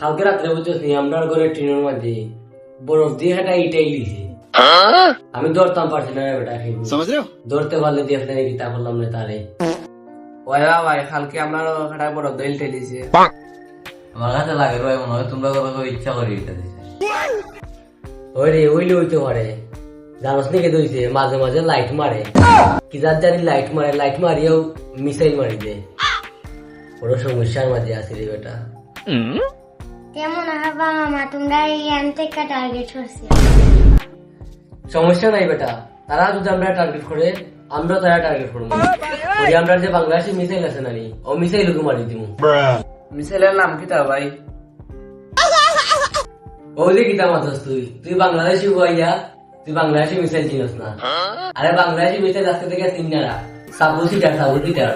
কালকে রাত্রে বুঝতেছি আমরা ঘরে ট্রেনের মধ্যে বরফ দিয়ে একটা ইটাই দিছে। আমি ধরতাম পারছি না বেটা, ধরতে পারলে দিয়ে একটা গীতা করলাম না তারে। ওই ভাই কালকে আমরা একটা বড় দইল ঠেলিছে। আমার কাছে লাগে ভাই মনে হয় তোমরা কথা ইচ্ছা করি এটা দিছে। ওই রে ওইলে হইতে পারে, জানোস নাকি দইছে মাঝে মাঝে লাইট মারে, কি যার জানি লাইট মারে, লাইট মারিয়েও মিসাইল মারি দে। বড় সমস্যার মাঝে আছে রে বেটা। কেমন হবে মামা, তোমরা এই এম থেকে টার্গেট করছি? সমস্যা নাই বেটা, তারা যদি আমরা টার্গেট করে আমরা তারা টার্গেট করবো। ওই আমরা যে বাংলাদেশি মিসাইল আছে নানি, ও মিসাইল মারি দিব। মিসাইলের নাম কি তা ভাই? ওই যে কিতা মাথাস তুই, তুই বাংলাদেশি হইয়া তুই বাংলাদেশি মিসাইল চিনস না? আরে বাংলাদেশি মিসাইল আজকে থেকে চিন না, সাবু সিটার।